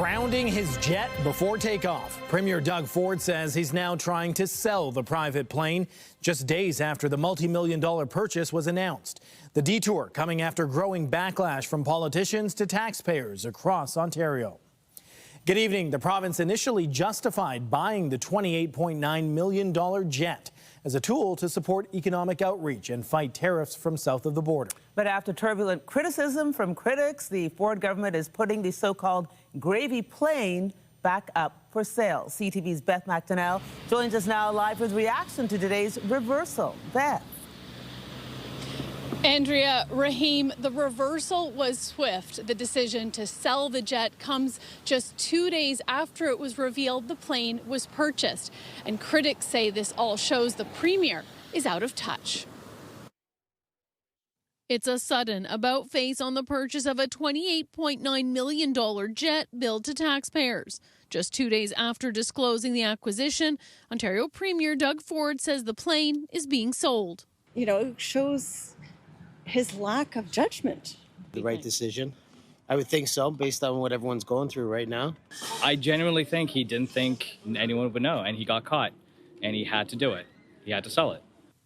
grounding his jet before takeoff. Premier Doug Ford says he's now trying to sell the private plane just days after the multi-million-dollar purchase was announced. The detour coming after growing backlash from politicians to taxpayers across Ontario. Good evening. The province initially justified buying the $28.9 million jet as a tool to support economic outreach and fight tariffs from south of the border. But after turbulent criticism from critics, the Ford government is putting the so-called gravy plane back up for sale. CTV's Beth McDonnell joins us now live with reaction to today's reversal. Beth. Andrea, Rahim, the reversal was swift. The decision to sell the jet comes just 2 days after it was revealed the plane was purchased. And critics say this all shows the Premier is out of touch. It's a sudden about-face on the purchase of a $28.9 million jet billed to taxpayers. Just 2 days after disclosing the acquisition, Ontario Premier Doug Ford says the plane is being sold. You know, it shows his lack of judgment. The right decision? I would think so, based on what everyone's going through right now. I genuinely think he didn't think anyone would know, and he got caught, and he had to do it. He had to sell it.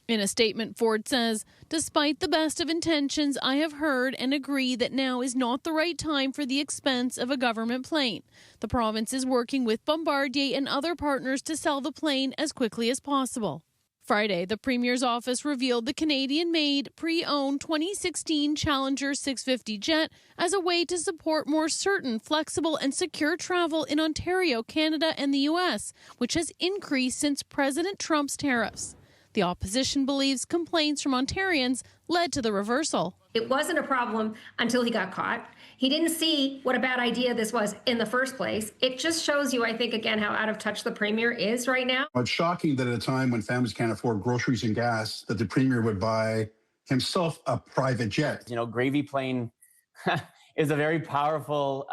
In a statement, Ford says, despite the best of intentions, I have heard and agree that now is not the right time for the expense of a government plane. The province is working with Bombardier and other partners to sell the plane as quickly as possible. Friday, the Premier's office revealed the Canadian-made, pre-owned 2016 Challenger 650 jet as a way to support more certain, flexible and secure travel in Ontario, Canada and the U.S., which has increased since President Trump's tariffs. The opposition believes complaints from Ontarians led to the reversal. It wasn't a problem until he got caught. He didn't see what a bad idea this was in the first place. It just shows you, I think, again, how out of touch the Premier is right now. It's shocking that at a time when families can't afford groceries and gas, that the Premier would buy himself a private jet. You know, gravy plane is a very powerful,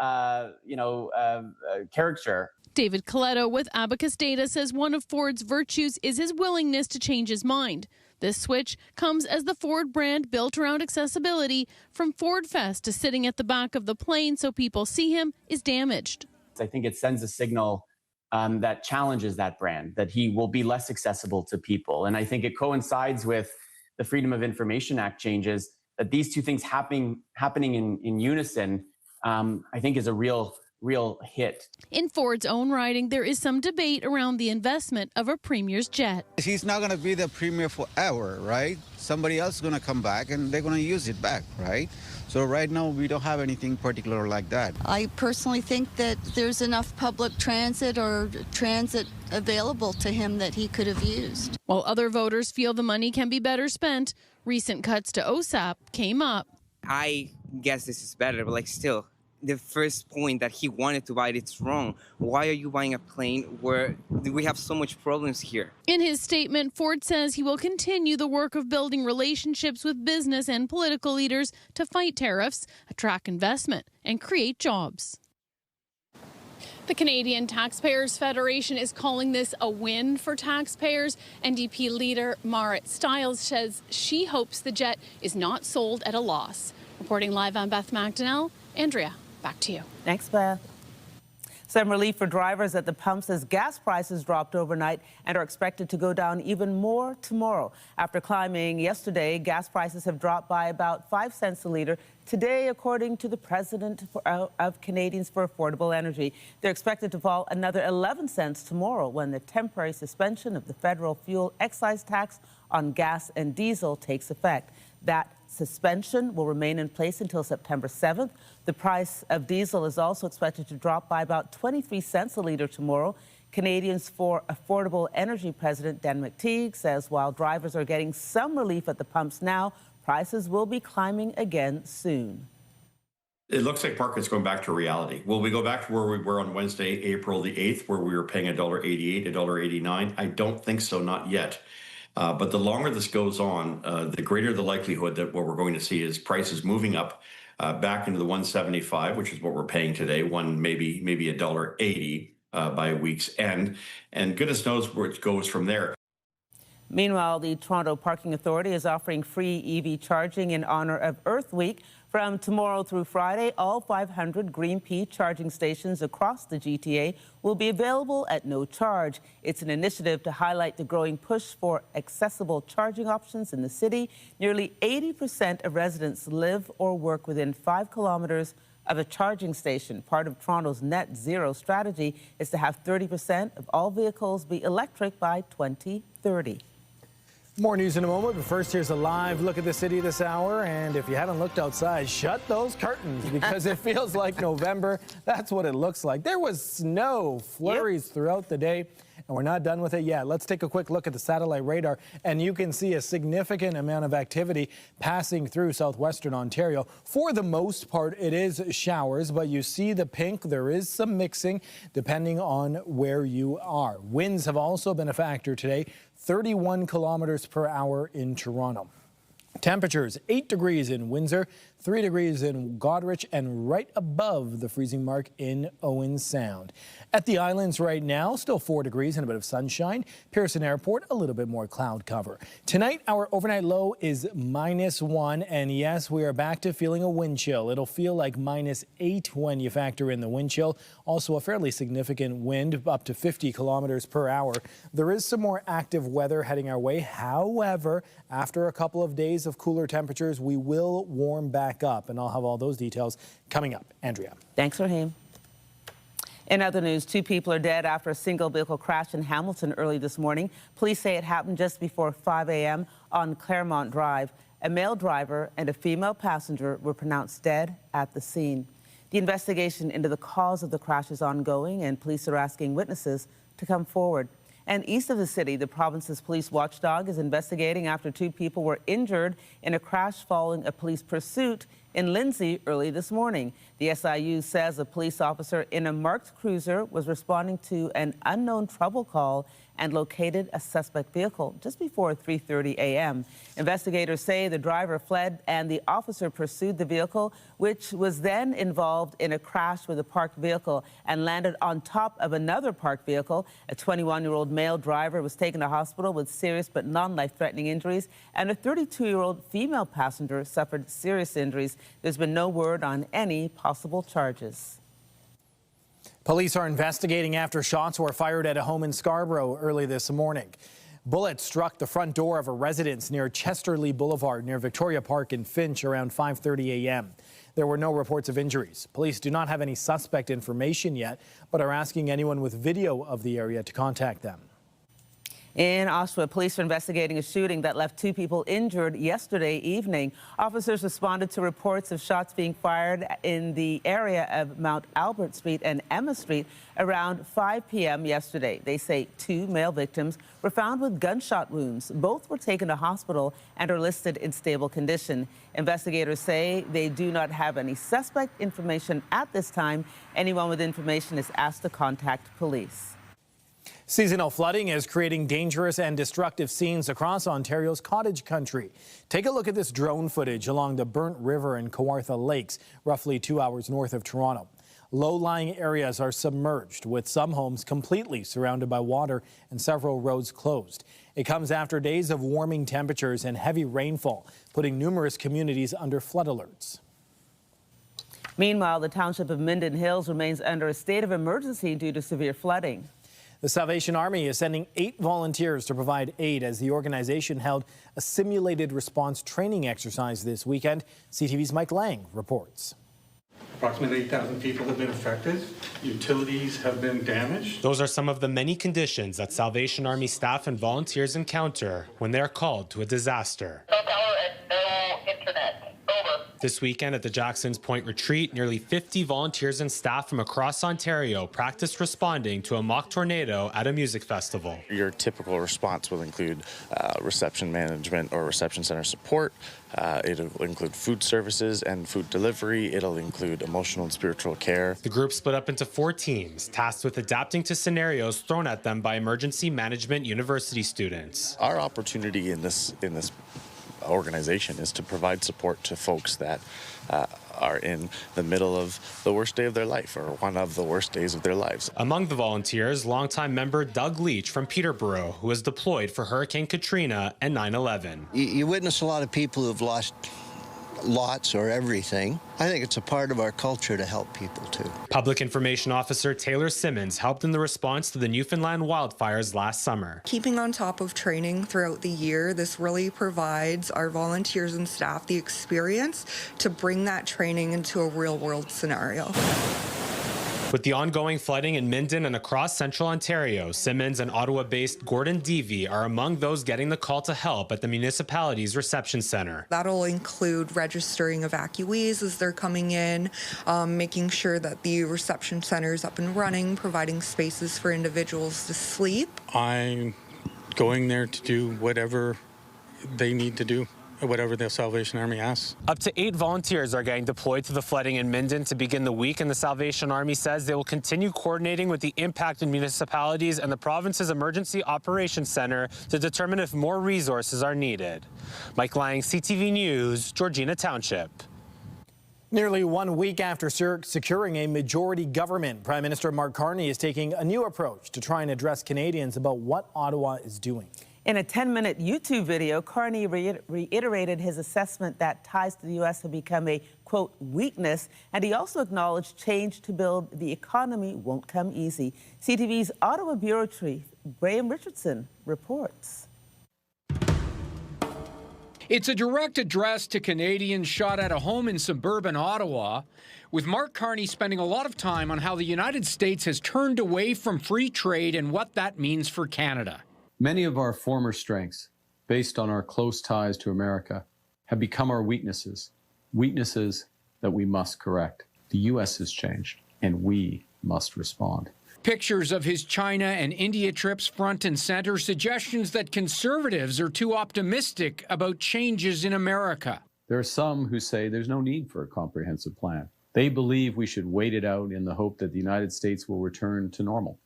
caricature. David Coletto with Abacus Data says one of Ford's virtues is his willingness to change his mind. This switch comes as the Ford brand built around accessibility, from Ford Fest to sitting at the back of the plane so people see him, is damaged. I think it sends a signal that challenges that brand, that he will be less accessible to people. And I think it coincides with the Freedom of Information Act changes, that these two things happening in unison, I think is a real hit. In Ford's own writing, there is some debate around the investment of a Premier's jet. He's not going to be the Premier forever, right? Somebody else is going to come back and they're going to use it back, right? So right now, we don't have anything particular like that. I personally think that there's enough public transit or transit available to him that he could have used. While other voters feel the money can be better spent, recent cuts to OSAP came up. I guess this is better, but still, the first point that he wanted to buy it, it's wrong. Why are you buying a plane where we have so much problems here? In his statement, Ford says he will continue the work of building relationships with business and political leaders to fight tariffs, attract investment, and create jobs. The Canadian Taxpayers Federation is calling this a win for taxpayers. NDP leader Marit Stiles says she hopes the jet is not sold at a loss. Reporting live, I'm Beth McDonnell. Andrea, back to you. Thanks, Beth. Some relief for drivers at the pumps as gas prices dropped overnight and are expected to go down even more tomorrow. After climbing yesterday, gas prices have dropped by about 5 cents a litre. Today, according to the president of Canadians for Affordable Energy, they're expected to fall another 11 cents tomorrow when the temporary suspension of the federal fuel excise tax on gas and diesel takes effect. That suspension will remain in place until September 7th. The price of diesel is also expected to drop by about 23 cents a litre tomorrow. Canadians for Affordable Energy President Dan McTeague says while drivers are getting some relief at the pumps now, prices will be climbing again soon. It looks like market's going back to reality. Will we go back to where we were on Wednesday, April the 8th, where we were paying $1.88, $1.89? I don't think so, not yet. But the longer this goes on, the greater the likelihood that what we're going to see is prices moving up back into the $1.75, which is what we're paying today, maybe $1.80 by a week's end. And goodness knows where it goes from there. Meanwhile, the Toronto Parking Authority is offering free EV charging in honor of Earth Week. From tomorrow through Friday, all 500 Green P charging stations across the GTA will be available at no charge. It's an initiative to highlight the growing push for accessible charging options in the city. Nearly 80% of residents live or work within 5 kilometers of a charging station. Part of Toronto's net zero strategy is to have 30% of all vehicles be electric by 2030. More news in a moment, but first here's a live look at the city this hour. And if you haven't looked outside, shut those curtains because it feels like November. That's what it looks like. There was snow flurries throughout the day, and we're not done with it yet. Let's take a quick look at the satellite radar, and you can see a significant amount of activity passing through southwestern Ontario. For the most part, it is showers, but you see the pink. There is some mixing depending on where you are. Winds have also been a factor today. 31 kilometers per hour in Toronto. Temperatures 8 degrees in Windsor, 3 degrees in Goderich, and right above the freezing mark in Owen Sound. At the islands right now, still 4 degrees and a bit of sunshine. Pearson Airport, a little bit more cloud cover. Tonight, our overnight low is -1, and yes, we are back to feeling a wind chill. It'll feel like -8 when you factor in the wind chill. Also a fairly significant wind, up to 50 kilometers per hour. There is some more active weather heading our way. However, after a couple of days of cooler temperatures, we will warm back up, and I'll have all those details coming up. Andrea. Thanks, Raheem. In other news, 2 people are dead after a single vehicle crash in Hamilton early this morning. Police say it happened just before 5 a.m. on Claremont Drive. A male driver and a female passenger were pronounced dead at the scene. The investigation into the cause of the crash is ongoing, and police are asking witnesses to come forward. And east of the city, the province's police watchdog is investigating after 2 people were injured in a crash following a police pursuit in Lindsay early this morning. The SIU says a police officer in a marked cruiser was responding to an unknown trouble call and located a suspect vehicle just before 3:30 a.m. Investigators say the driver fled and the officer pursued the vehicle, which was then involved in a crash with a parked vehicle and landed on top of another parked vehicle. A 21-year-old male driver was taken to hospital with serious but non-life-threatening injuries, and a 32-year-old female passenger suffered serious injuries. There's been no word on any possible charges. Police are investigating after shots were fired at a home in Scarborough early this morning. Bullets struck the front door of a residence near Chesterley Boulevard near Victoria Park in Finch around 5:30 a.m. There were no reports of injuries. Police do not have any suspect information yet, but are asking anyone with video of the area to contact them. In Oshawa, police are investigating a shooting that left 2 people injured yesterday evening. Officers responded to reports of shots being fired in the area of Mount Albert Street and Emma Street around 5 p.m. yesterday. They say 2 male victims were found with gunshot wounds. Both were taken to hospital and are listed in stable condition. Investigators say they do not have any suspect information at this time. Anyone with information is asked to contact police. Seasonal flooding is creating dangerous and destructive scenes across Ontario's cottage country. Take a look at this drone footage along the Burnt River and Kawartha Lakes, roughly 2 hours north of Toronto. Low-lying areas are submerged, with some homes completely surrounded by water and several roads closed. It comes after days of warming temperatures and heavy rainfall, putting numerous communities under flood alerts. Meanwhile, the township of Minden Hills remains under a state of emergency due to severe flooding. The Salvation Army is sending 8 volunteers to provide aid as the organization held a simulated response training exercise this weekend. CTV's Mike Lang reports. Approximately 8,000 people have been affected. Utilities have been damaged. Those are some of the many conditions that Salvation Army staff and volunteers encounter when they are called to a disaster. No power and no internet. Over. This weekend at the Jackson's Point Retreat, nearly 50 volunteers and staff from across Ontario practiced responding to a mock tornado at a music festival. Your typical response will include reception management or reception center support. It'll include food services and food delivery. It'll include emotional and spiritual care. The group split up into 4 teams, tasked with adapting to scenarios thrown at them by emergency management university students. Our opportunity in this organization is to provide support to folks that are in the middle of the worst day of their life or one of the worst days of their lives. Among the volunteers, longtime member Doug Leach from Peterborough, who was deployed for Hurricane Katrina and 9/11. You witness a lot of people who have lost lots or everything. I think it's a part of our culture to help people too. Public Information Officer Taylor Simmons helped in the response to the Newfoundland wildfires last summer. Keeping on top of training throughout the year, this really provides our volunteers and staff the experience to bring that training into a real-world scenario. With the ongoing flooding in Minden and across central Ontario, Simmons and Ottawa-based Gordon Devey are among those getting the call to help at the municipality's reception center. That'll include registering evacuees as they're coming in, making sure that the reception center is up and running, providing spaces for individuals to sleep. I'm going there to do whatever they need to do, whatever the Salvation Army asks. Up to 8 volunteers are getting deployed to the flooding in Minden to begin the week, and the Salvation Army says they will continue coordinating with the impacted municipalities and the province's Emergency Operations Center to determine if more resources are needed. Mike Lang, CTV News, Georgina Township. Nearly 1 week after securing a majority government, Prime Minister Mark Carney is taking a new approach to try and address Canadians about what Ottawa is doing. In a 10-minute YouTube video, Carney reiterated his assessment that ties to the U.S. have become a, quote, weakness, and he also acknowledged change to build the economy won't come easy. CTV's Ottawa Bureau Chief, Graham Richardson, reports. It's a direct address to Canadians shot at a home in suburban Ottawa, with Mark Carney spending a lot of time on how the United States has turned away from free trade and what that means for Canada. Many of our former strengths, based on our close ties to America, have become our weaknesses, weaknesses that we must correct. The U.S. has changed, and we must respond. Pictures of his China and India trips front and center, suggestions that conservatives are too optimistic about changes in America. There are some who say there's no need for a comprehensive plan. They believe we should wait it out in the hope that the United States will return to normal,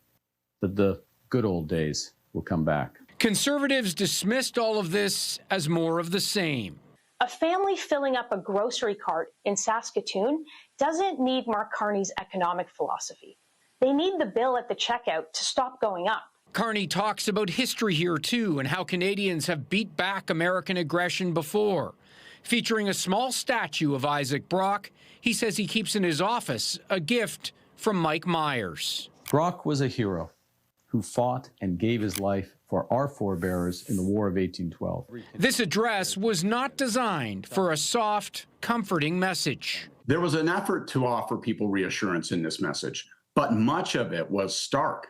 that the good old days will come back. Conservatives dismissed all of this as more of the same. A family filling up a grocery cart in Saskatoon doesn't need Mark Carney's economic philosophy. They need the bill at the checkout to stop going up. Carney talks about history here, too, and how Canadians have beat back American aggression before. Featuring a small statue of Isaac Brock, he says he keeps in his office a gift from Mike Myers. Brock was a hero who fought and gave his life for our forebears in the War of 1812. This address was not designed for a soft, comforting message. There was an effort to offer people reassurance in this message, but much of it was stark.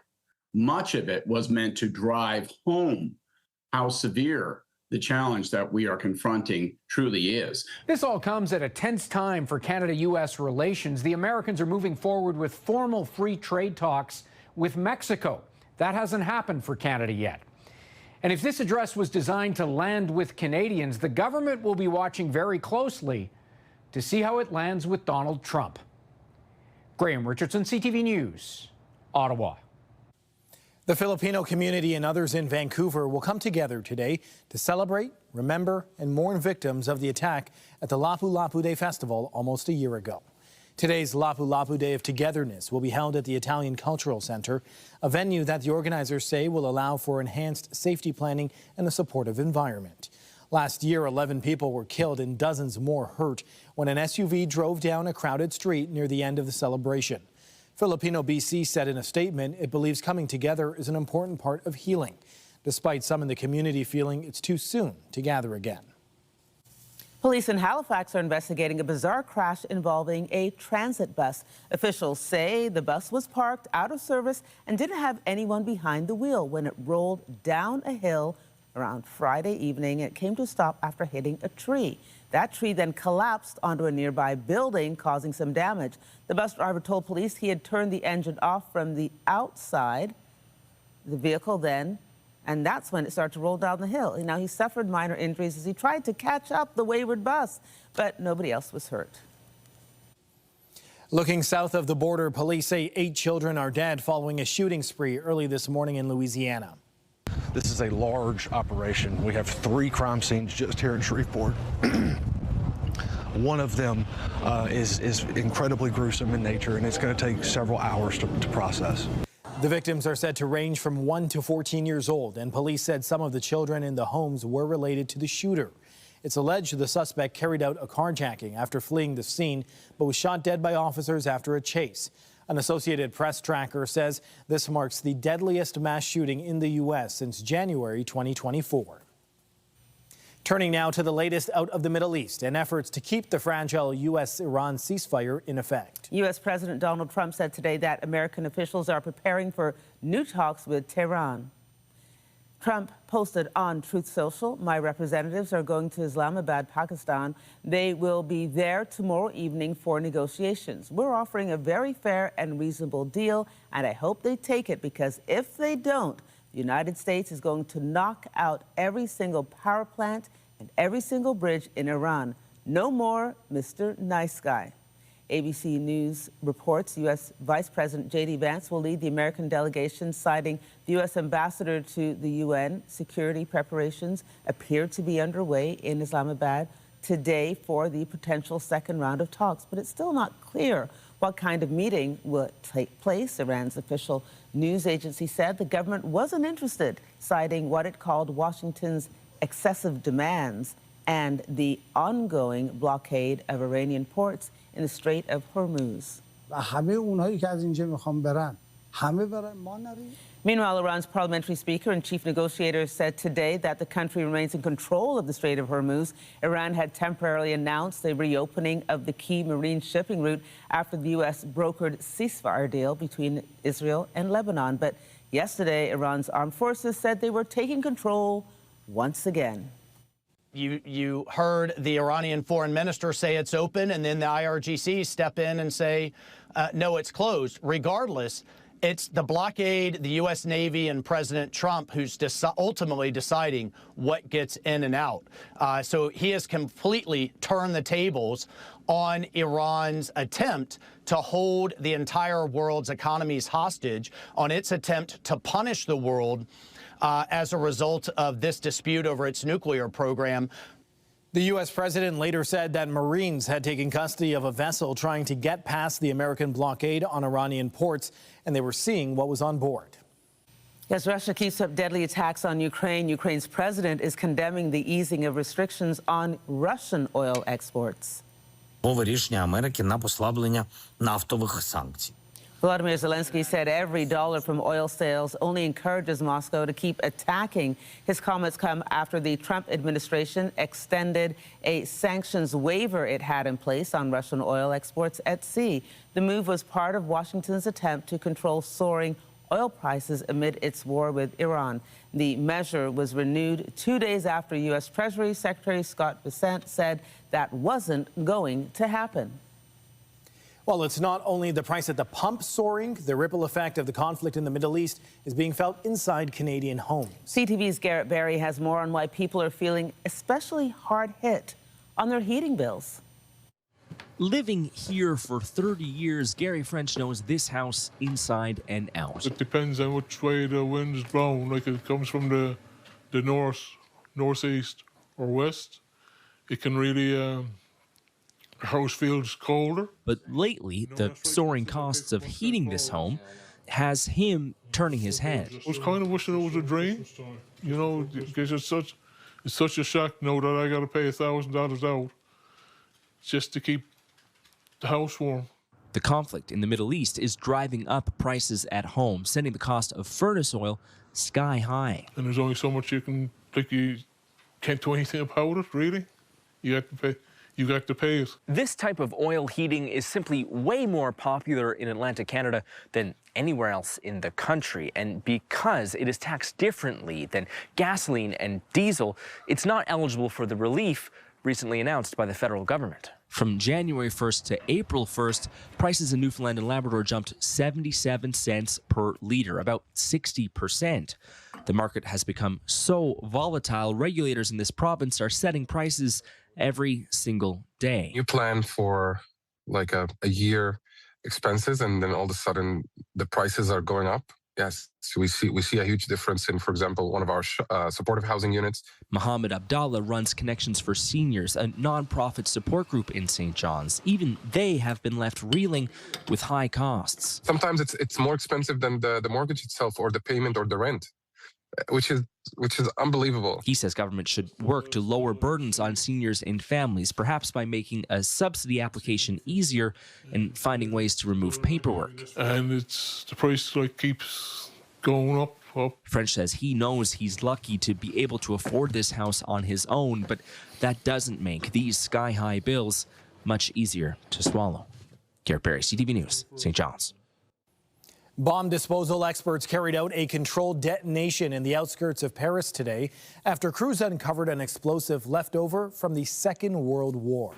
Much of it was meant to drive home how severe the challenge that we are confronting truly is. This all comes at a tense time for Canada-U.S. relations. The Americans are moving forward with formal free trade talks with Mexico. That hasn't happened for Canada yet. And if this address was designed to land with Canadians, the government will be watching very closely to see how it lands with Donald Trump. Graham Richardson, CTV News, Ottawa. The Filipino community and others in Vancouver will come together today to celebrate, remember, and mourn victims of the attack at the Lapu-Lapu Day Festival almost a year ago. Today's Lapu-Lapu Day of Togetherness will be held at the Italian Cultural Center, a venue that the organizers say will allow for enhanced safety planning and a supportive environment. Last year, 11 people were killed and dozens more hurt when an SUV drove down a crowded street near the end of the celebration. Filipino BC said in a statement it believes coming together is an important part of healing, despite some in the community feeling it's too soon to gather again. Police in Halifax are investigating a bizarre crash involving a transit bus. Officials say the bus was parked out of service and didn't have anyone behind the wheel when it rolled down a hill around Friday evening. It came to a stop after hitting a tree. That tree then collapsed onto a nearby building, causing some damage. The bus driver told police he had turned the engine off from the outside. The vehicle then, and that's when it started to roll down the hill. Now, he suffered minor injuries as he tried to catch up the wayward bus, but nobody else was hurt. Looking south of the border, police say 8 children are dead following a shooting spree early this morning in Louisiana. This is a large operation. We have 3 crime scenes just here in Shreveport. One of them is incredibly gruesome in nature, and it's going to take several hours to process. The victims are said to range from 1 to 14 years old, and police said some of the children in the homes were related to the shooter. It's alleged the suspect carried out a carjacking after fleeing the scene, but was shot dead by officers after a chase. An Associated Press tracker says this marks the deadliest mass shooting in the U.S. since January 2024. Turning now to the latest out of the Middle East and efforts to keep the fragile U.S.-Iran ceasefire in effect. U.S. President Donald Trump said today that American officials are preparing for new talks with Tehran. Trump posted on Truth Social, "My representatives are going to Islamabad, Pakistan. They will be there tomorrow evening for negotiations. We're offering a very fair and reasonable deal, and I hope they take it, because if they don't, the United States is going to knock out every single power plant and every single bridge in Iran. No more Mr. Nice Guy." ABC News reports U.S. Vice President J.D. Vance will lead the American delegation, citing the U.S. ambassador to the UN. Security preparations appear to be underway in Islamabad today for the potential second round of talks, but it's still not clear what kind of meeting will take place. Iran's official news agency said the government wasn't interested, citing what it called Washington's excessive demands and the ongoing blockade of Iranian ports in the Strait of Hormuz. Meanwhile, Iran's parliamentary speaker and chief negotiator said today that the country remains in control of the Strait of Hormuz. Iran had temporarily announced the reopening of the key marine shipping route after the U.S. brokered ceasefire deal between Israel and Lebanon. But yesterday, Iran's armed forces said they were taking control once again. You heard the Iranian foreign minister say it's open, and then the IRGC step in and say, no, it's closed. Regardless, it's the blockade, the U.S. Navy, and President Trump who's ultimately deciding what gets in and out. So he has completely turned the tables on Iran's attempt to hold the entire world's economies hostage, on its attempt to punish the world as a result of this dispute over its nuclear program. The U.S. president later said that Marines had taken custody of a vessel trying to get past the American blockade on Iranian ports, and they were seeing what was on board. As Russia keeps up deadly attacks on Ukraine, Ukraine's president is condemning the easing of restrictions on Russian oil exports. Рішення Америки на послаблення нафтових санкцій. Volodymyr Zelensky said every dollar from oil sales only encourages Moscow to keep attacking. His comments come after the Trump administration extended a sanctions waiver it had in place on Russian oil exports at sea. The move was part of Washington's attempt to control soaring oil prices amid its war with Iran. The measure was renewed 2 days after U.S. Treasury Secretary Scott Bessent said that wasn't going to happen. Well, it's not only the price at the pump soaring. The ripple effect of the conflict in the Middle East is being felt inside Canadian homes. CTV's Garrett Barry has more on why people are feeling especially hard hit on their heating bills. Living here for 30 years, Gary French knows this house inside and out. It depends on which way the wind's blowing. Like, it comes from the north, northeast, or west. It can really house feels colder. But lately, the soaring costs of heating this home has him turning his head. I was kind of wishing it was a dream, you know, because it's such a shock now that I got to pay $1,000 out just to keep the house warm. The conflict in the Middle East is driving up prices at home, sending the cost of furnace oil sky high. And there's only so much you can't do anything about it, really. You have to pay. You got to pay it. This type of oil heating is simply way more popular in Atlantic Canada than anywhere else in the country. And because it is taxed differently than gasoline and diesel, it's not eligible for the relief recently announced by the federal government. From January 1st to April 1st, prices in Newfoundland and Labrador jumped 77 cents per litre, about 60%. The market has become so volatile, regulators in this province are setting prices every single day. You plan for like a year expenses, and then all of a sudden the prices are going up. Yes, so we see a huge difference in, for example, one of our supportive housing units. Mohammed Abdallah runs Connections for Seniors, a nonprofit support group in St. John's. Even they have been left reeling with high costs. Sometimes it's more expensive than the mortgage itself, or the payment, or the rent. which is unbelievable. He says government should work to lower burdens on seniors and families, perhaps by making a subsidy application easier and finding ways to remove paperwork. And the price keeps going up. French says he knows he's lucky to be able to afford this house on his own, but that doesn't make these sky-high bills much easier to swallow. Garrett Berry, CTV News, St. John's. Bomb disposal experts carried out a controlled detonation in the outskirts of Paris today after crews uncovered an explosive left over from the Second World War.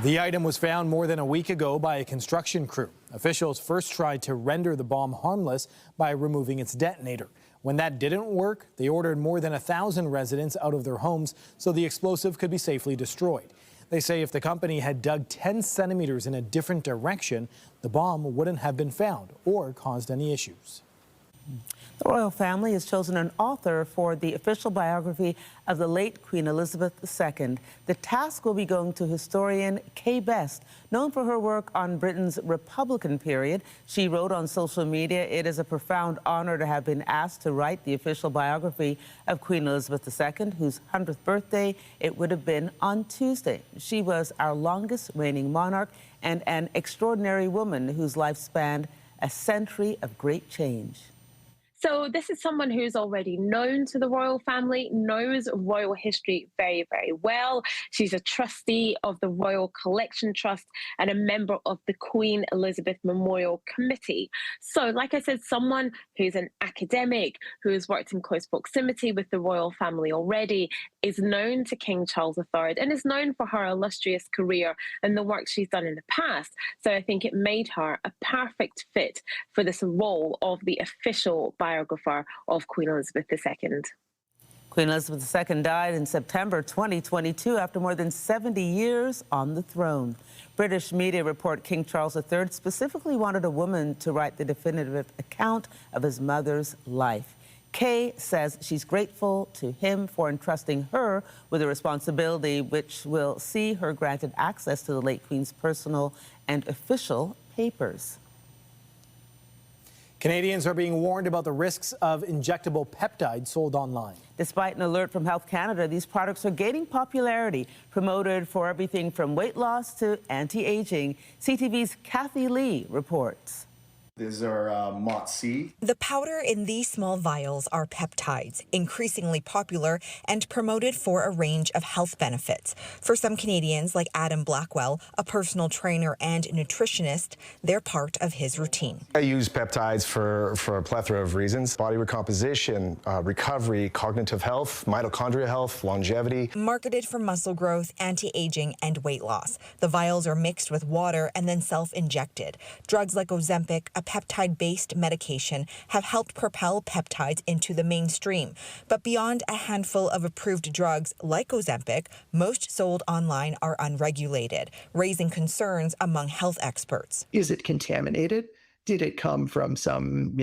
The item was found more than a week ago by a construction crew. Officials first tried to render the bomb harmless by removing its detonator. When that didn't work, they ordered more than 1,000 residents out of their homes so the explosive could be safely destroyed. They say if the company had dug 10 centimeters in a different direction, the bomb wouldn't have been found or caused any issues. The royal family has chosen an author for the official biography of the late Queen Elizabeth II. The task will be going to historian Kay Best, known for her work on Britain's Republican period. She wrote on social media, "It is a profound honor to have been asked to write the official biography of Queen Elizabeth II, whose 100th birthday it would have been on Tuesday. She was our longest reigning monarch and an extraordinary woman whose life spanned a century of great change." So this is someone who's already known to the royal family, knows royal history very, very well. She's a trustee of the Royal Collection Trust and a member of the Queen Elizabeth Memorial Committee. So like I said, someone who's an academic, who has worked in close proximity with the royal family already, is known to King Charles III and is known for her illustrious career and the work she's done in the past. So I think it made her a perfect fit for this role of the official biographer of Queen Elizabeth II. Queen Elizabeth II died in September 2022 after more than 70 years on the throne. British media report King Charles III specifically wanted a woman to write the definitive account of his mother's life. Kay says she's grateful to him for entrusting her with a responsibility which will see her granted access to the late Queen's personal and official papers. Canadians are being warned about the risks of injectable peptides sold online. Despite an alert from Health Canada, these products are gaining popularity, promoted for everything from weight loss to anti-aging. CTV's Kathy Lee reports. These are MOTC. The powder in these small vials are peptides, increasingly popular and promoted for a range of health benefits. For some Canadians, like Adam Blackwell, a personal trainer and nutritionist, they're part of his routine. I use peptides for a plethora of reasons: body recomposition, recovery, cognitive health, mitochondrial health, longevity. Marketed for muscle growth, anti-aging, and weight loss. The vials are mixed with water and then self-injected. Drugs like Ozempic, a peptide-based medication, have helped propel peptides into the mainstream. But beyond a handful of approved drugs like Ozempic, most sold online are unregulated, raising concerns among health experts. Is it contaminated? Did it come from some,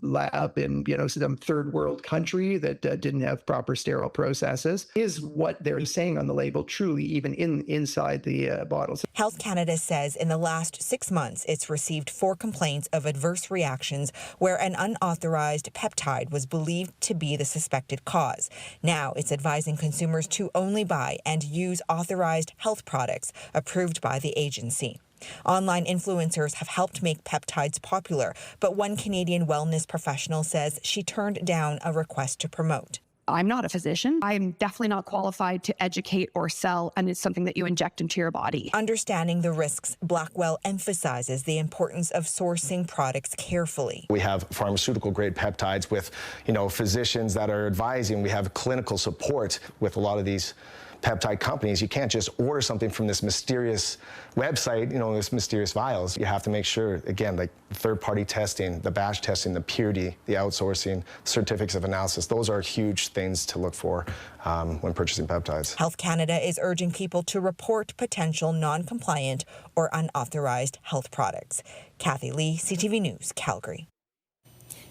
lab in, some third world country that didn't have proper sterile processes? Is what they're saying on the label truly even inside the bottles? Health Canada says in the last 6 months, it's received 4 complaints of adverse reactions where an unauthorized peptide was believed to be the suspected cause. Now it's advising consumers to only buy and use authorized health products approved by the agency. Online influencers have helped make peptides popular, but one Canadian wellness professional says she turned down a request to promote. I'm not a physician. I'm definitely not qualified to educate or sell, and it's something that you inject into your body. Understanding the risks, Blackwell emphasizes the importance of sourcing products carefully. We have pharmaceutical-grade peptides with, physicians that are advising. We have clinical support with a lot of these peptide companies. You can't just order something from this mysterious website, this mysterious vials. You have to make sure, again, like third-party testing, the batch testing, the purity, the outsourcing, certificates of analysis. Those are huge things to look for when purchasing peptides. Health Canada is urging people to report potential non-compliant or unauthorized health products. Kathy Lee, CTV News, Calgary.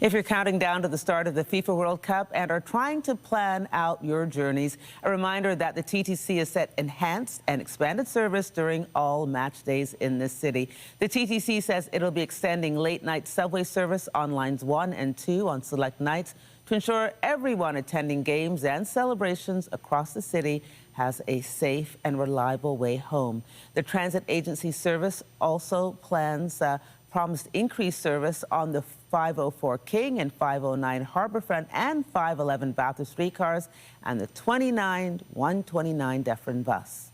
If you're counting down to the start of the FIFA World Cup and are trying to plan out your journeys, a reminder that the TTC has set enhanced and expanded service during all match days in this city. The TTC says it'll be extending late-night subway service on lines 1 and 2 on select nights to ensure everyone attending games and celebrations across the city has a safe and reliable way home. The transit agency service also promised increased service on the 504 King and 509 Harbourfront and 511 Bathurst streetcars and the 129 Dufferin bus.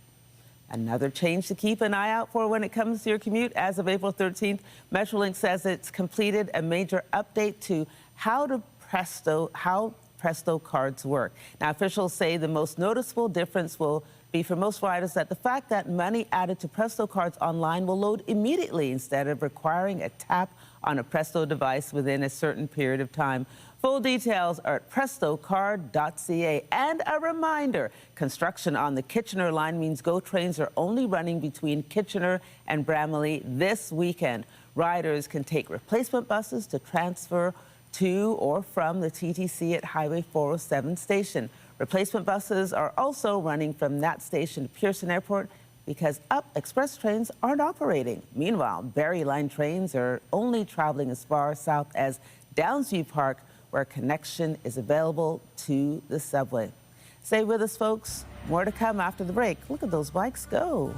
Another change to keep an eye out for when it comes to your commute. As of April 13th, Metrolink says it's completed a major update to how Presto cards work. Now, officials say the most noticeable difference will be for most riders that the fact that money added to Presto cards online will load immediately instead of requiring a tap on a Presto device within a certain period of time. Full details are at prestocard.ca. And a reminder, construction on the Kitchener line means GO trains are only running between Kitchener and Bramalea this weekend. Riders can take replacement buses to transfer to or from the TTC at Highway 407 station. Replacement buses are also running from that station to Pearson Airport because Up Express trains aren't operating. Meanwhile, Barrie Line trains are only traveling as far south as Downsview Park, where connection is available to the subway. Stay with us, folks. More to come after the break. Look at those bikes go.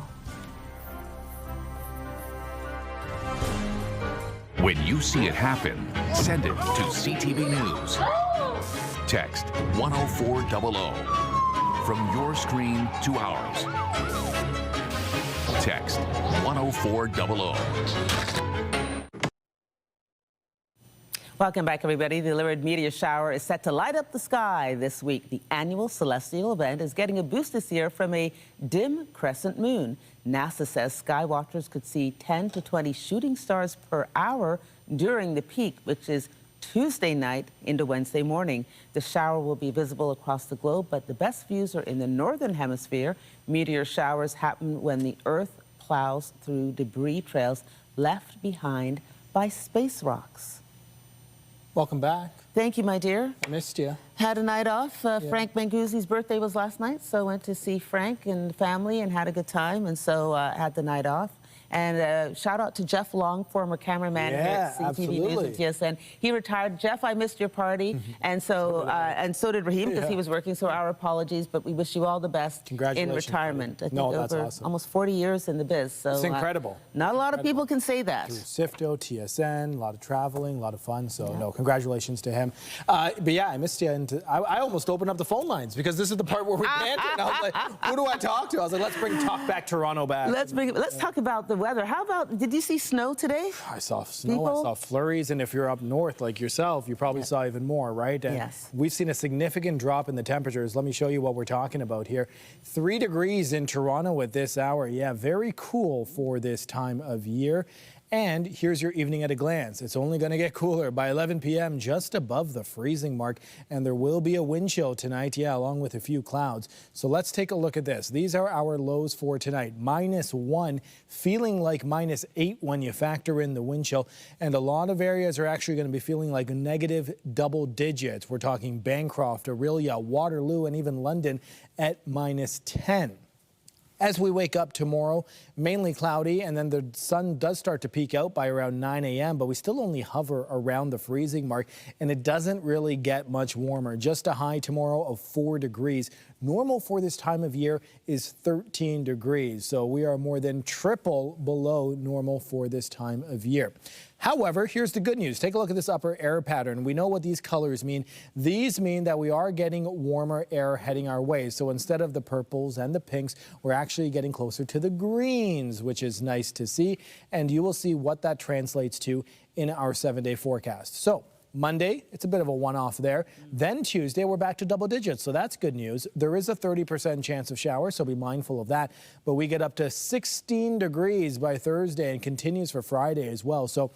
When you see it happen, send it to CTV News. Text 10400 from your screen to ours. Text 10400. Welcome back, everybody. The Lyrid meteor shower is set to light up the sky this week. The annual celestial event is getting a boost this year from a dim crescent moon. NASA says skywatchers could see 10 to 20 shooting stars per hour during the peak, which is Tuesday night into Wednesday morning. The shower will be visible across the globe, but the best views are in the northern hemisphere. Meteor showers happen when the Earth plows through debris trails left behind by space rocks. Welcome back. Thank you, my dear. I missed you. Had a night off. Frank Manguzzi's birthday was last night, so I went to see Frank and the family and had a good time, and so had the night off. And shout out to Jeff Long, former cameraman here at CTV News and TSN. He retired. Jeff, I missed your party, and so did Raheem because he was working. So our apologies, but we wish you all the best in retirement. I think that's awesome. Almost 40 years in the biz. So it's incredible. Not a lot of people can say that. Through SIFTO, TSN, a lot of traveling, a lot of fun. So no, congratulations to him. But yeah, I missed you, and I almost opened up the phone lines because this is the part where we banter. And I was like, who do I talk to? I was like, let's bring Talk Back Toronto back. Let's talk about the weather. How about, did you see snow today? I saw snow, I saw flurries, and if you're up north like yourself, you probably saw even more, right? And yes. We've seen a significant drop in the temperatures. Let me show you what we're talking about here. 3 degrees in Toronto at this hour. Yeah, very cool for this time of year. And here's your evening at a glance. It's only going to get cooler by 11 p.m., just above the freezing mark. And there will be a wind chill tonight, along with a few clouds. So let's take a look at this. These are our lows for tonight. -1, feeling like -8 when you factor in the wind chill. And a lot of areas are actually going to be feeling like negative double digits. We're talking Bancroft, Orillia, Waterloo, and even London at -10. As we wake up tomorrow, mainly cloudy, and then the sun does start to peak out by around 9 a.m., but we still only hover around the freezing mark, and it doesn't really get much warmer. Just a high tomorrow of 4 degrees. Normal for this time of year is 13 degrees, so we are more than triple below normal for this time of year. However, here's the good news. Take a look at this upper air pattern. We know what these colors mean. These mean that we are getting warmer air heading our way. So instead of the purples and the pinks, we're actually getting closer to the greens, which is nice to see. And you will see what that translates to in our 7-day forecast. So Monday, it's a bit of a one-off there. Then Tuesday, we're back to double digits, so that's good news. There is a 30% chance of showers, so be mindful of that. But we get up to 16 degrees by Thursday and continues for Friday as well. So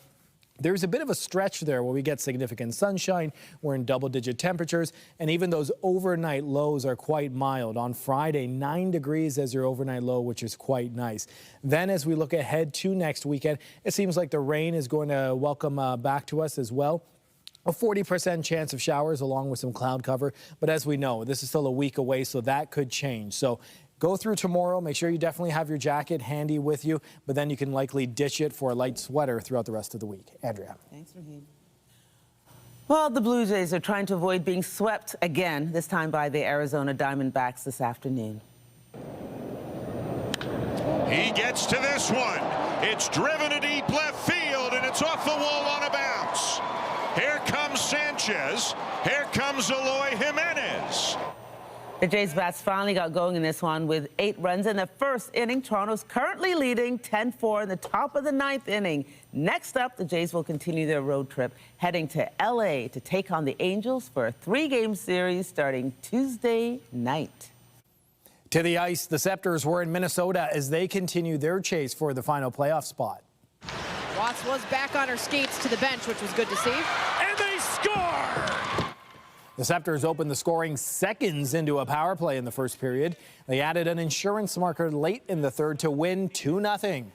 there's a bit of a stretch there where we get significant sunshine. We're in double-digit temperatures, and even those overnight lows are quite mild. On Friday, 9 degrees as your overnight low, which is quite nice. Then as we look ahead to next weekend, it seems like the rain is going to welcome back to us as well. A 40% chance of showers along with some cloud cover. But as we know, this is still a week away, so that could change. So go through tomorrow. Make sure you definitely have your jacket handy with you, but then you can likely ditch it for a light sweater throughout the rest of the week. Andrea. Thanks, Raheem. Well, the Blue Jays are trying to avoid being swept again, this time by the Arizona Diamondbacks this afternoon. He gets to this one. It's driven to deep left field, and it's off the wall on a bounce. Here comes Sanchez. Here comes Eloy Jimenez. The Jays bats finally got going in this one with 8 runs in the first inning. Toronto's currently leading 10-4 in the top of the 9th inning. Next up, the Jays will continue their road trip, heading to LA to take on the Angels for a 3-game series starting Tuesday night. To the ice, the Scepters were in Minnesota as they continue their chase for the final playoff spot. Watts was back on her skates to the bench, which was good to see. And they score! The Scepters opened the scoring seconds into a power play in the first period. They added an insurance marker late in the third to win 2-0.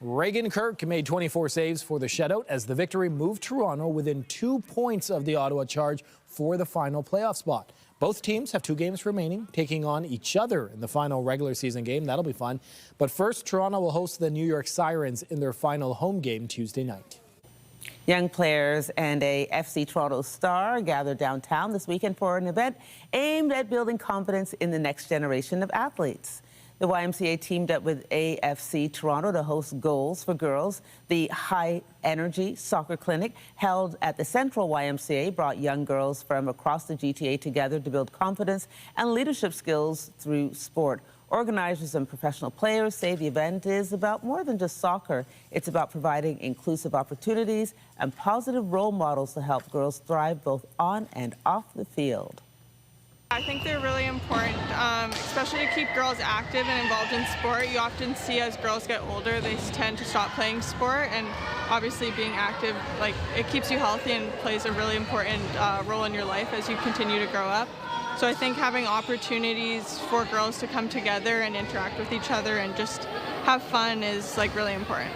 Reagan Kirk made 24 saves for the shutout as the victory moved Toronto within 2 points of the Ottawa Charge for the final playoff spot. Both teams have 2 games remaining, taking on each other in the final regular season game. That'll be fun. But first, Toronto will host the New York Sirens in their final home game Tuesday night. Young players and a FC Toronto star gathered downtown this weekend for an event aimed at building confidence in the next generation of athletes. The YMCA teamed up with AFC Toronto to host Goals for Girls. The high-energy soccer clinic held at the Central YMCA brought young girls from across the GTA together to build confidence and leadership skills through sport. Organizers and professional players say the event is about more than just soccer. It's about providing inclusive opportunities and positive role models to help girls thrive both on and off the field. I think they're really important, especially to keep girls active and involved in sport. You often see as girls get older, they tend to stop playing sport, and obviously being active, like, it keeps you healthy and plays a really important role in your life as you continue to grow up. So I think having opportunities for girls to come together and interact with each other and just have fun is, like, really important.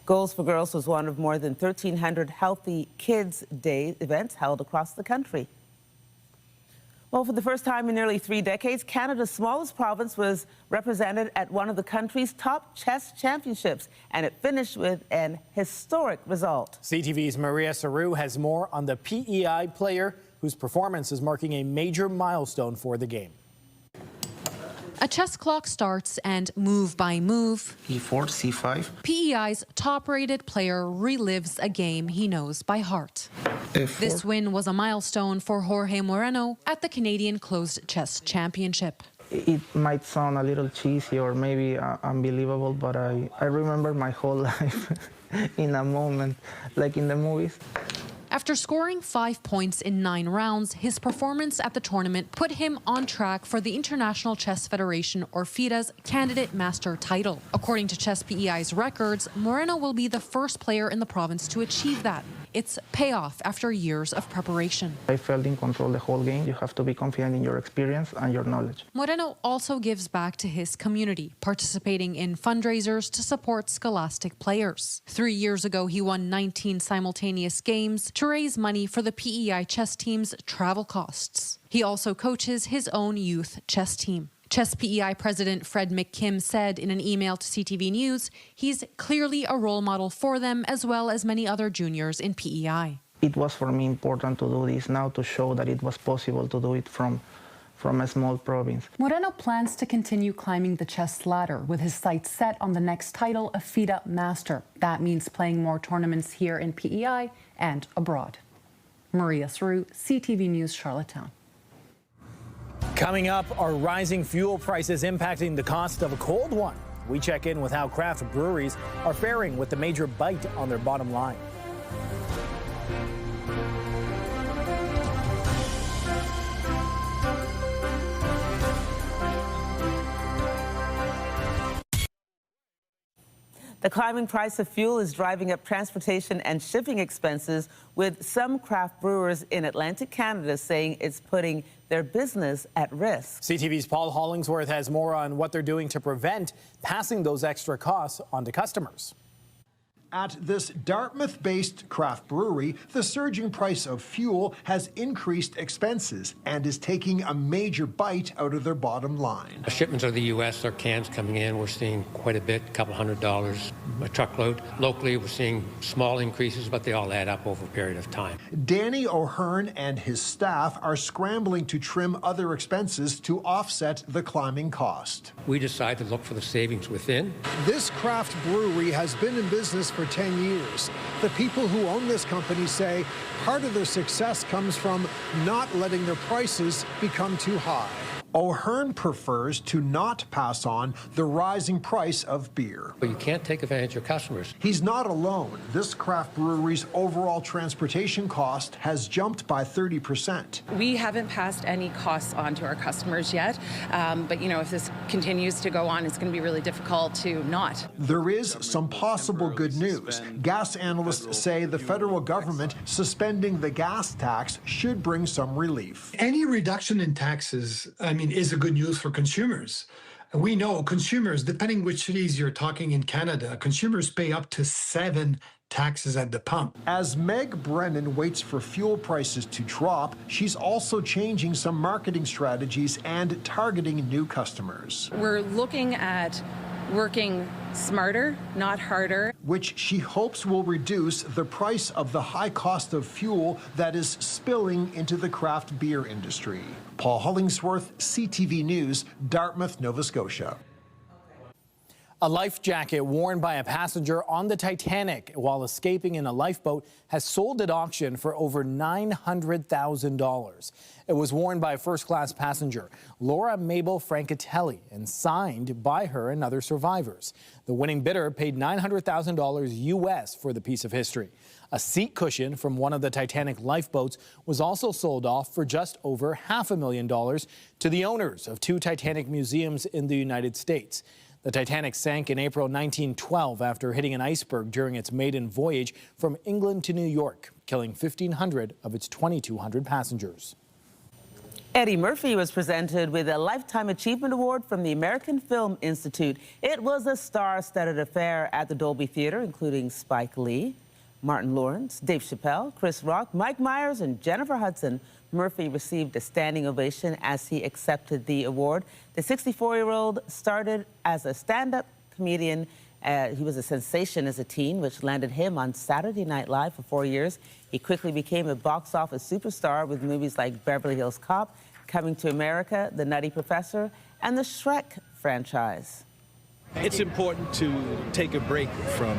Goals for Girls was one of more than 1,300 Healthy Kids Day events held across the country. Well, for the first time in nearly 3 decades, Canada's smallest province was represented at one of the country's top chess championships, and it finished with an historic result. CTV's Maria Saru has more on the PEI player whose performance is marking a major milestone for the game. A chess clock starts and move by move, E4, C5. PEI's top-rated player relives a game he knows by heart. F4. This win was a milestone for Jorge Moreno at the Canadian Closed Chess Championship. It might sound a little cheesy or maybe unbelievable, but I remember my whole life in a moment, like in the movies. After scoring 5 points in 9 rounds, his performance at the tournament put him on track for the International Chess Federation, or FIDA's, candidate master title. According to Chess PEI's records, Moreno will be the first player in the province to achieve that. It's payoff after years of preparation. I felt in control the whole game. You have to be confident in your experience and your knowledge. Moreno also gives back to his community, participating in fundraisers to support scholastic players. 3 years ago, he won 19 simultaneous games to raise money for the PEI chess team's travel costs. He also coaches his own youth chess team. Chess PEI President Fred McKim said in an email to CTV News, he's clearly a role model for them as well as many other juniors in PEI. It was for me important to do this now to show that it was possible to do it from a small province. Moreno plans to continue climbing the chess ladder with his sights set on the next title, a FIDA Master. That means playing more tournaments here in PEI and abroad. Maria Saru, CTV News, Charlottetown. Coming up, are rising fuel prices impacting the cost of a cold one? We check in with how craft breweries are faring with the major bite on their bottom line. The climbing price of fuel is driving up transportation and shipping expenses, with some craft brewers in Atlantic Canada saying it's putting their business at risk. CTV's Paul Hollingsworth has more on what they're doing to prevent passing those extra costs on to customers. At this Dartmouth-based craft brewery, the surging price of fuel has increased expenses and is taking a major bite out of their bottom line. Shipments of the U.S. are cans coming in. We're seeing quite a bit, a couple $100 a truckload. Locally, we're seeing small increases, but they all add up over a period of time. Danny O'Hearn and his staff are scrambling to trim other expenses to offset the climbing cost. We decide to look for the savings within. This craft brewery has been in business for 10 years. The people who own this company say part of their success comes from not letting their prices become too high. O'Hearn prefers to not pass on the rising price of beer. But you can't take advantage of customers. He's not alone. This craft brewery's overall transportation cost has jumped by 30%. We haven't passed any costs on to our customers yet, but if this continues to go on, it's going to be really difficult to not. There is some possible good news. Gas analysts say the federal government suspending the gas tax should bring some relief. Any reduction in taxes, is a good news for consumers. We know consumers, depending which cities you're talking in Canada, consumers pay up to 7 taxes at the pump. As Meg Brennan waits for fuel prices to drop, she's also changing some marketing strategies and targeting new customers. We're looking at working smarter, not harder. Which she hopes will reduce the price of the high cost of fuel that is spilling into the craft beer industry. Paul Hollingsworth, CTV News, Dartmouth, Nova Scotia. A life jacket worn by a passenger on the Titanic while escaping in a lifeboat has sold at auction for over $900,000. It was worn by a first-class passenger, Laura Mabel Francatelli, and signed by her and other survivors. The winning bidder paid $900,000 US for the piece of history. A seat cushion from one of the Titanic lifeboats was also sold off for just over $500,000 to the owners of 2 Titanic museums in the United States. The Titanic sank in April 1912 after hitting an iceberg during its maiden voyage from England to New York, killing 1,500 of its 2,200 passengers. Eddie Murphy was presented with a Lifetime Achievement Award from the American Film Institute. It was a star-studded affair at the Dolby Theatre, including Spike Lee, Martin Lawrence, Dave Chappelle, Chris Rock, Mike Myers, and Jennifer Hudson. Murphy received a standing ovation as he accepted the award. The 64-year-old started as a stand-up comedian. He was a sensation as a teen, which landed him on Saturday Night Live for 4 years. He quickly became a box office superstar with movies like Beverly Hills Cop, Coming to America, The Nutty Professor, and the Shrek franchise. It's important to take a break from,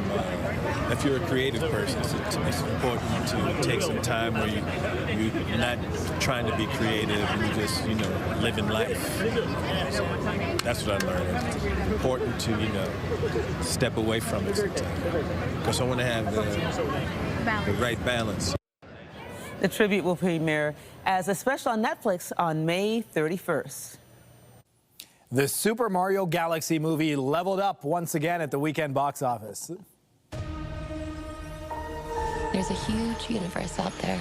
if you're a creative person, it's important to take some time where you're not trying to be creative, you just, living life. So that's what I learned. It's important to, step away from it sometimes, because I want to have the right balance. The tribute will premiere as a special on Netflix on May 31st. The Super Mario Galaxy movie leveled up once again at the weekend box office. There's a huge universe out there.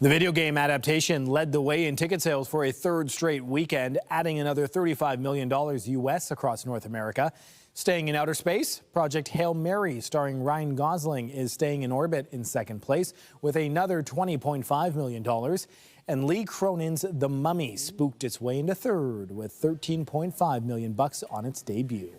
The video game adaptation led the way in ticket sales for a 3rd straight weekend, adding another $35 million US across North America. Staying in outer space, Project Hail Mary, starring Ryan Gosling, is staying in orbit in 2nd place with another $20.5 million. And Lee Cronin's The Mummy spooked its way into 3rd with $13.5 million on its debut.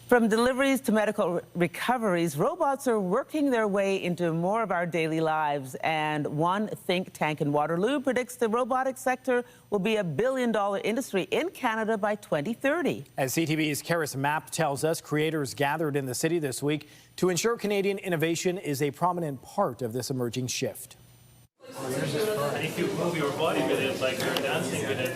From deliveries to medical recoveries, robots are working their way into more of our daily lives. And one think tank in Waterloo predicts the robotics sector will be a $1 billion industry in Canada by 2030. As CTV's Karis Mapp tells us, creators gathered in the city this week to ensure Canadian innovation is a prominent part of this emerging shift. And if you move your body with it, like you're dancing with it,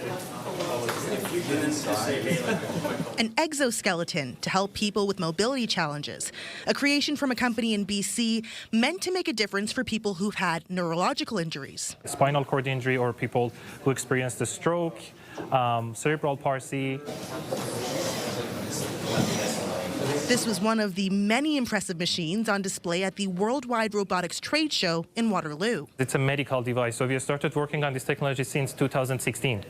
an exoskeleton to help people with mobility challenges. A creation from a company in BC meant to make a difference for people who've had neurological injuries. Spinal cord injury or people who experienced a stroke, cerebral palsy. This was one of the many impressive machines on display at the Worldwide Robotics Trade Show in Waterloo. It's a medical device, so we started working on this technology since 2016.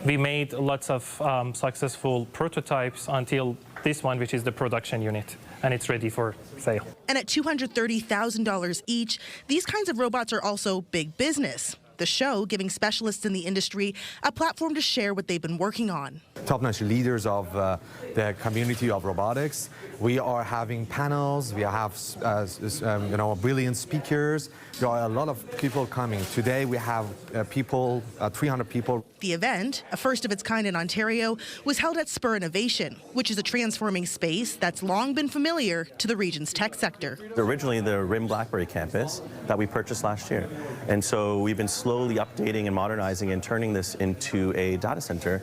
We made lots of successful prototypes until this one, which is the production unit. and it's ready for sale. And at $230,000 each, these kinds of robots are also big business. The show giving specialists in the industry a platform to share what they've been working on. Top-notch leaders of the community of robotics. We are having panels. We have, brilliant speakers. There are a lot of people coming. Today we have 300 people. The event, a first of its kind in Ontario, was held at Spur Innovation, which is a transforming space that's long been familiar to the region's tech sector. Originally the RIM BlackBerry campus that we purchased last year. And so we've been slowly updating and modernizing and turning this into a data center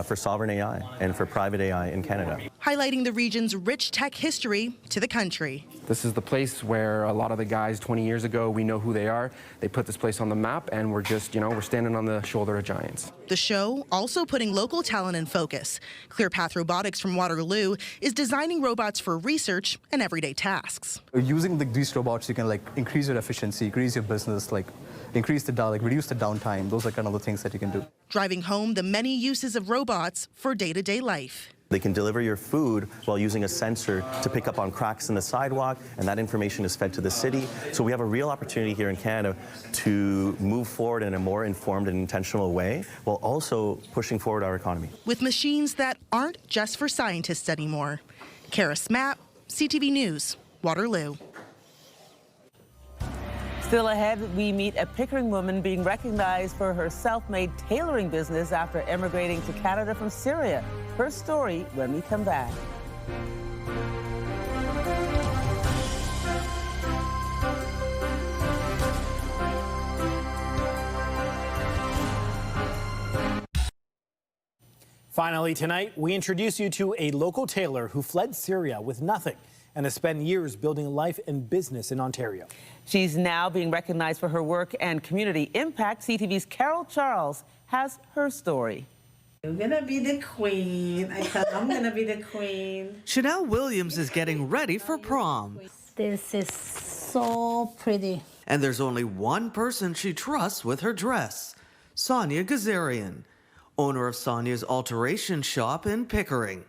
for sovereign AI and for private AI in Canada. Highlighting the region's rich tech history to the country. This is the place where a lot of the guys 20 years ago, we know who they are. They put this place on the map, and we're just, we're standing on the shoulder of giants. The show also putting local talent in focus. ClearPath Robotics from Waterloo is designing robots for research and everyday tasks. Using these robots, you can increase your efficiency, increase your business, reduce the downtime. Those are kind of the things that you can do. Driving home the many uses of robots for day-to-day life. They can deliver your food while using a sensor to pick up on cracks in the sidewalk, and that information is fed to the city. So we have a real opportunity here in Canada to move forward in a more informed and intentional way, while also pushing forward our economy. With machines that aren't just for scientists anymore. Kara Smapp, CTV News, Waterloo. Still ahead, we meet a Pickering woman being recognized for her self-made tailoring business after emigrating to Canada from Syria. Her story when we come back. Finally tonight, we introduce you to a local tailor who fled Syria with nothing and has spent years building life and business in Ontario. She's now being recognized for her work and community impact. CTV's Carol Charles has her story. I'm gonna be the queen. I thought I'm gonna be the queen. Chanel Williams is getting ready for prom. This is so pretty. And there's only one person she trusts with her dress, Sonia Gazarian, owner of Sonia's alteration shop in Pickering.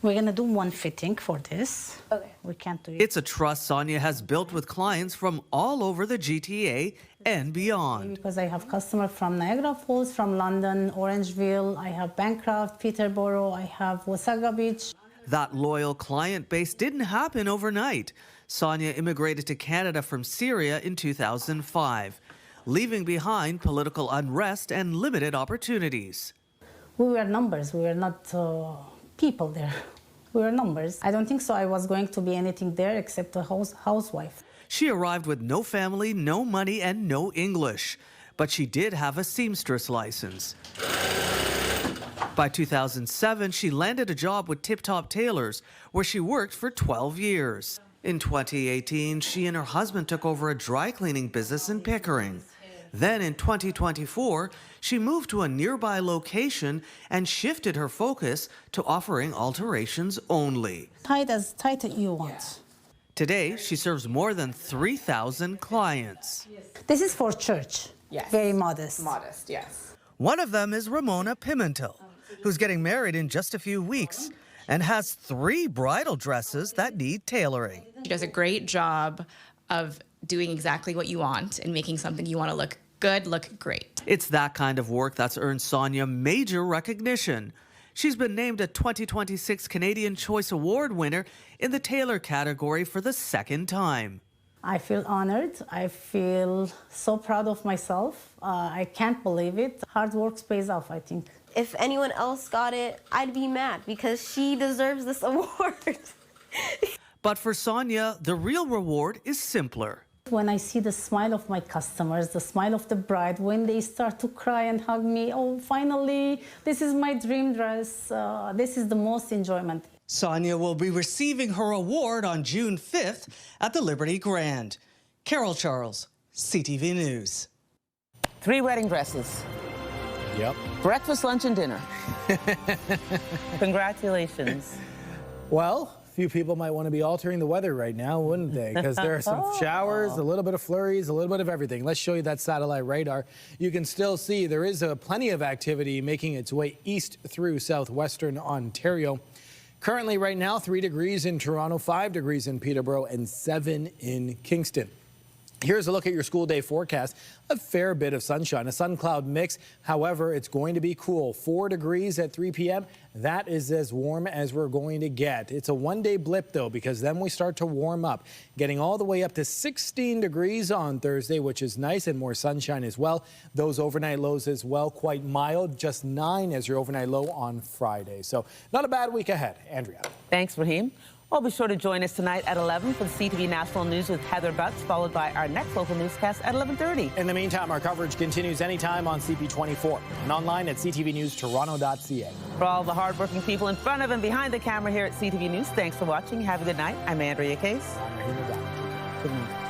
We're gonna do one fitting for this. Okay. We can't do it. It's a trust Sonia has built with clients from all over the GTA and beyond. Because I have customers from Niagara Falls, from London, Orangeville, I have Bancroft, Peterborough, I have Wasaga Beach. That loyal client base didn't happen overnight. Sonia immigrated to Canada from Syria in 2005, leaving behind political unrest and limited opportunities. We were numbers, we were not people there. We were numbers. I don't think so I was going to be anything there except a housewife. She arrived with no family, no money, and no English. But she did have a seamstress license. By 2007, she landed a job with Tip Top Tailors, where she worked for 12 years. In 2018, she and her husband took over a dry cleaning business in Pickering. Then in 2024, she moved to a nearby location and shifted her focus to offering alterations only. Tight as you want. Today, she serves more than 3,000 clients. This is for church. Yes. Very modest. Modest, yes. One of them is Ramona Pimentel, who's getting married in just a few weeks and has 3 bridal dresses that need tailoring. She does a great job of doing exactly what you want and making something you want to look good, look great. It's that kind of work that's earned Sonia major recognition. She's been named a 2026 Canadian Choice Award winner in the tailor category for the 2nd time. I feel honored. I feel so proud of myself. I can't believe it. Hard work pays off, I think. If anyone else got it, I'd be mad because she deserves this award. But for Sonia, the real reward is simpler. When I see the smile of my customers, the smile of the bride, when they start to cry and hug me, oh, finally, this is my dream dress. This is the most enjoyment. Sonia will be receiving her award on June 5th at the Liberty Grand. Carol Charles, CTV News. 3 wedding dresses. Yep. Breakfast, lunch, and dinner. Congratulations. Well, few people might want to be altering the weather right now, wouldn't they? Because there are some showers, a little bit of flurries, a little bit of everything. Let's show you that satellite radar. You can still see there is plenty of activity making its way east through southwestern Ontario. Currently right now 3 degrees in Toronto, 5 degrees in Peterborough, and 7 in Kingston. Here's a look at your school day forecast. A fair bit of sunshine, a sun-cloud mix. However, it's going to be cool. 4 degrees at 3 p.m. That is as warm as we're going to get. It's a one-day blip, though, because then we start to warm up, getting all the way up to 16 degrees on Thursday, which is nice, and more sunshine as well. Those overnight lows as well, quite mild. Just 9 as your overnight low on Friday. So not a bad week ahead. Andrea. Thanks, Raheem. Well, be sure to join us tonight at 11 for the CTV National News with Heather Butts, followed by our next local newscast at 11:30. In the meantime, our coverage continues anytime on CP24 and online at ctvnewstoronto.ca. For all the hardworking people in front of and behind the camera here at CTV News, thanks for watching. Have a good night. I'm Andrea Case. I'm Raheem. Good night.